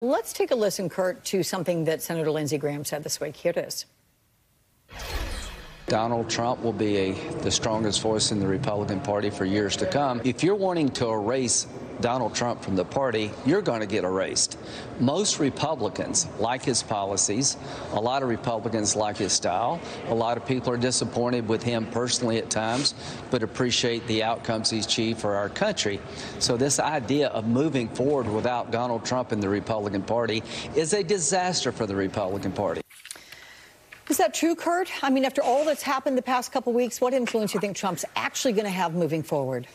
Let's take a listen, Kurt, to something that Senator Lindsey Graham said this week. Here it is. Donald Trump will be the strongest voice in the Republican Party for years to come. If you're wanting to erase Donald Trump from the party, you're going to get erased. Most Republicans like his policies. A lot of Republicans like his style. A lot of people are disappointed with him personally at times, but appreciate the outcomes he's achieved for our country. So this idea of moving forward without Donald Trump in the Republican Party is a disaster for the Republican Party. Is that true, Kurt? I mean, after all that's happened the past couple of weeks, what influence do you think Trump's actually going to have moving forward?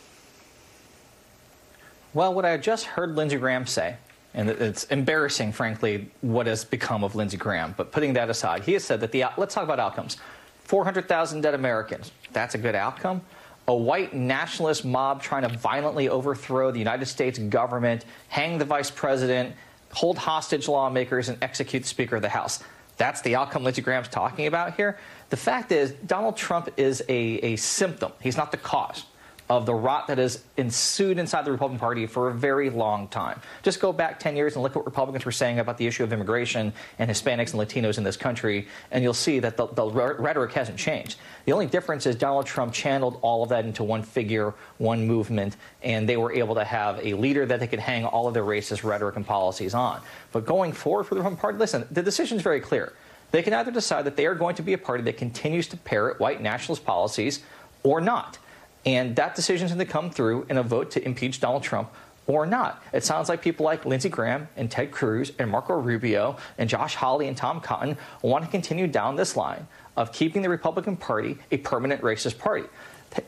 Well, what I just heard Lindsey Graham say, and it's embarrassing, frankly, what has become of Lindsey Graham, but putting that aside, he has said that let's talk about outcomes. 400,000 dead Americans, that's a good outcome. A white nationalist mob trying to violently overthrow the United States government, hang the vice president, hold hostage lawmakers, and execute the Speaker of the House. That's the outcome Lindsey Graham's talking about here. The fact is, Donald Trump is a symptom. He's not the cause of the rot that has ensued inside the Republican Party for a very long time. Just go back 10 years and look at what Republicans were saying about the issue of immigration and Hispanics and Latinos in this country, and you'll see that the rhetoric hasn't changed. The only difference is Donald Trump channeled all of that into one figure, one movement, and they were able to have a leader that they could hang all of their racist rhetoric and policies on. But going forward for the Republican Party, listen, the decision is very clear. They can either decide that they are going to be a party that continues to parrot white nationalist policies or not. And that decision is going to come through in a vote to impeach Donald Trump or not. It sounds like people like Lindsey Graham and Ted Cruz and Marco Rubio and Josh Hawley and Tom Cotton want to continue down this line of keeping the Republican Party a permanent racist party.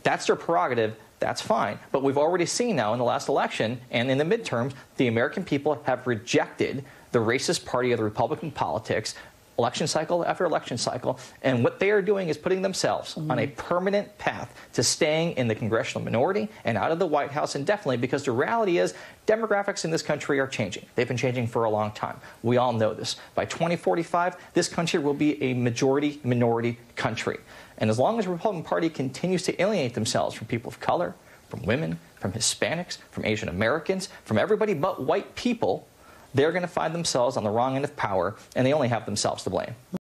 That's their prerogative. That's fine. But we've already seen now in the last election and in the midterms, the American people have rejected the racist party of the Republican politics election cycle after election cycle, and what they are doing is putting themselves on a permanent path to staying in the congressional minority and out of the White House indefinitely, because the reality is demographics in this country are changing. They've been changing for a long time. We all know this. By 2045, this country will be a majority-minority country. And as long as the Republican Party continues to alienate themselves from people of color, from women, from Hispanics, from Asian Americans, from everybody but white people, they're going to find themselves on the wrong end of power, and they only have themselves to blame.